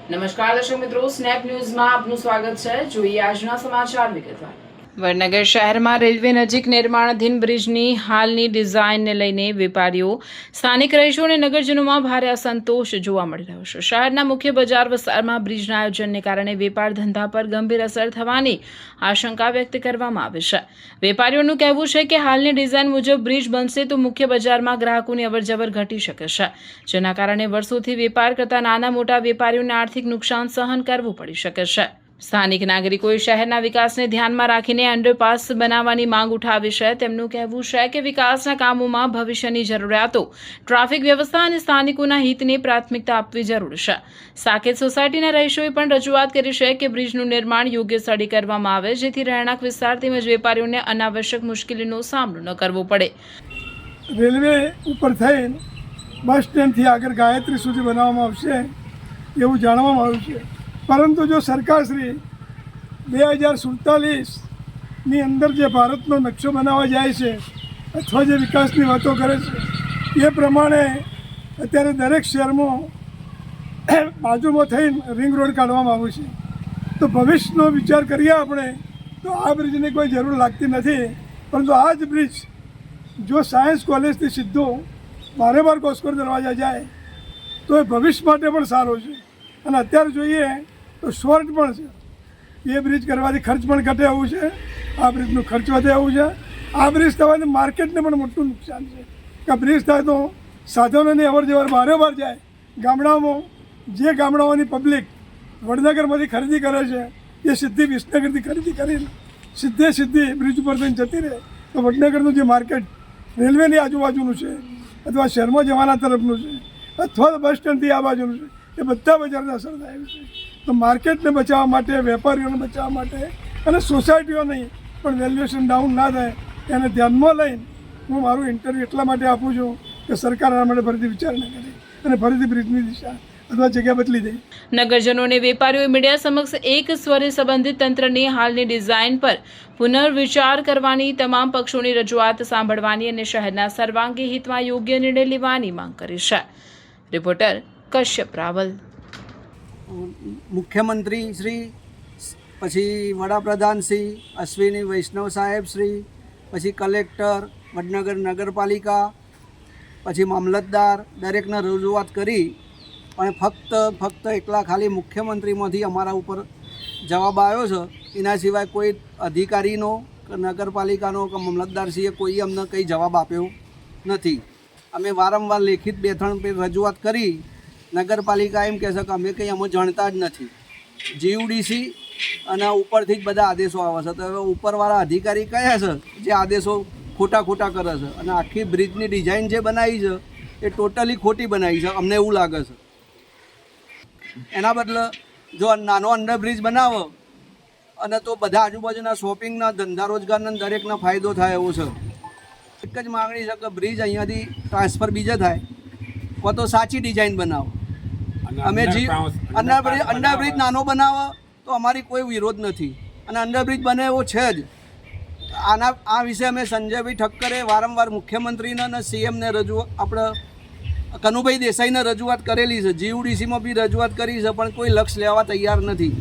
નમસ્કાર દર્શક મિત્રો, સ્નેપ ન્યૂઝમાં આપનું સ્વાગત છે. જોઈએ આજના સમાચાર વિગતવાર. વડનગર શહેરમાં રેલવે નજીક નિર્માણાધીન બ્રિજની હાલની ડિઝાઇનને લઈને વેપારીઓ, સ્થાનિક રહીશો અને નગરજનોમાં ભારે અસંતોષ જોવા મળી રહ્યો છે. શહેરના મુખ્ય બજાર વિસ્તારમાં બ્રિજના આયોજનને કારણે વેપાર ધંધા પર ગંભીર અસર થવાની આશંકા વ્યક્ત કરવામાં આવી છે. વેપારીઓનું કહેવું છે કે હાલની ડિઝાઇન મુજબ બ્રિજ બનશે તો મુખ્ય બજારમાં ગ્રાહકોની અવરજવર ઘટી શકે છે, જેના કારણે વર્ષોથી વેપાર કરતા નાના મોટા વેપારીઓને આર્થિક નુકસાન સહન કરવું પડી શકે છે. સ્થાનિક નાગરિકોએ શહેરના વિકાસને ધ્યાનમાં રાખીને અંડરપાસ બનાવવાની માંગ ઉઠાવી છે. તેમનું કહેવું છે કે વિકાસના કામોમાં ભવિષ્યની જરૂરિયાતો, ટ્રાફિક વ્યવસ્થા અને સ્થાનિકોના હિતને પ્રાથમિકતા આપવી જરૂરી છે. સાકેત સોસાયટીના રહીશોએ પણ રજૂઆત કરી છે કે બ્રિજનું નિર્માણ યોગ્ય સ્થળે કરવામાં આવે, જેથી રહેણાંક વિસ્તાર તેમજ વેપારીઓને અનાવશ્યક મુશ્કેલીનો સામનો ન કરવો પડે. રેલવે ઉપર થઈને બસ સ્ટેન્ડથી આગળ ગાયત્રી સુધી બનાવવામાં આવશે એવું જાણવામાં આવ્યું છે. પરંતુ જો સરકારશ્રી 2047ની અંદર જે ભારતનો નકશો બનાવવા જાય છે અથવા જે વિકાસની વાતો કરે છે એ પ્રમાણે અત્યારે દરેક શહેરમાં બાજુમાં થઈને રિંગ રોડ કાઢવામાં આવ્યો છે. તો ભવિષ્યનો વિચાર કરીએ આપણે તો આ બ્રિજની કોઈ જરૂર લાગતી નથી. પરંતુ આ જ બ્રિજ જો સાયન્સ કોલેજથી સીધો બારેબાર કોસ્કોર દરવાજા જાય તો એ ભવિષ્ય માટે પણ સારો છે. અને અત્યારે જોઈએ તો શોર્ટ પણ છે. એ બ્રિજ કરવાથી ખર્ચ પણ ઘટે એવું છે, આ બ્રિજનું ખર્ચ વધે એવું છે. આ બ્રિજ થવાથી માર્કેટને પણ મોટું નુકસાન છે કે બ્રિજ થાય તો સાધનોની અવરજવર બારેબાર જાય. ગામડાઓમાં જે ગામડાઓની પબ્લિક વડનગરમાંથી ખરીદી કરે છે એ સીધી વિસનગરથી ખરીદી કરીને સીધી બ્રિજ ઉપર થઈને જતી રહે તો વડનગરનું જે માર્કેટ રેલવેની આજુબાજુનું છે અથવા શહેરમાં જવાના તરફનું છે અથવા તો બસ સ્ટેન્ડથી આ બાજુનું છે એ બધા બજારને અસર થાય છે. તો માર્કેટને બચાવવા માટે, વેપારીઓને બચાવવા માટે અને સોસાયટીઓ નહીં પણ વેલ્યુએશન ડાઉન ના થાય એને ધ્યાનમાં લઈને હું મારું ઇન્ટરવ્યૂ એટલા માટે આપું છું કે સરકાર આ માટે ફરીથી વિચારણા કરે અને ફરીથી બ્રિજની દિશા અથવા જગ્યા બદલી દે. નગરજનો અને વેપારીઓએ મીડિયા સમક્ષ એક સ્વરે સંબંધિત તંત્રની હાલની ડિઝાઇન પર પુનર્વિચાર કરવાની, તમામ પક્ષોની રજૂઆત સાંભળવાની અને શહેરના સર્વાંગી હિતમાં યોગ્ય નિર્ણય લેવાની માંગ કરી છે. રિપોર્ટર કશ્યપ રાવલ. મુખ્યમંત્રી શ્રી, પછી વડાપ્રધાન શ્રી અશ્વિની વૈષ્ણવ સાહેબ શ્રી, પછી કલેક્ટર, વડનગર નગરપાલિકા, પછી મામલતદાર, દરેકને રજૂઆત કરી પણ ફક્ત એકલા ખાલી મુખ્યમંત્રીમાંથી અમારા ઉપર જવાબ આવ્યો છે. એના સિવાય કોઈ અધિકારીનો કે નગરપાલિકાનો કે મામલતદારશ્રીએ કોઈ અમને કંઈ જવાબ આપ્યો નથી. અમે વારંવાર લેખિત 2-3 રજૂઆત કરી. નગરપાલિકા એમ કહે છે કે અમે કંઈ અમે જાણતા જ નથી. જીયુડીસી અને ઉપરથી જ બધા આદેશો આવે છે. તો હવે ઉપરવાળા અધિકારી કયા છે જે આદેશો ખોટા કરે છે અને આખી બ્રિજની ડિઝાઇન જે બનાવી છે એ ટોટલી ખોટી બનાવી છે, અમને એવું લાગે છે. એના બદલે જો નાનો અંડરબ્રિજ બનાવો અને તો બધા આજુબાજુના શોપિંગના ધંધા રોજગારને દરેકને ફાયદો થાય એવો છે. એક જ માગણી છે કે બ્રિજ અહીંયાથી ટ્રાન્સફર બીજે થાય કો તો સાચી ડિઝાઇન બનાવો. અમે અંડરબ્રિજ નાનો બનાવો તો અમારી કોઈ વિરોધ નથી અને અંડરબ્રિજ બને એવો છે જ. આ વિશે અમે સંજયભાઈ ઠક્કરે વારંવાર મુખ્યમંત્રીને અને સીએમને આપણે કનુભાઈ દેસાઈને રજૂઆત કરેલી છે. જીયુડીસીમાં બી રજૂઆત કરી છે પણ કોઈ લક્ષ લેવા તૈયાર નથી.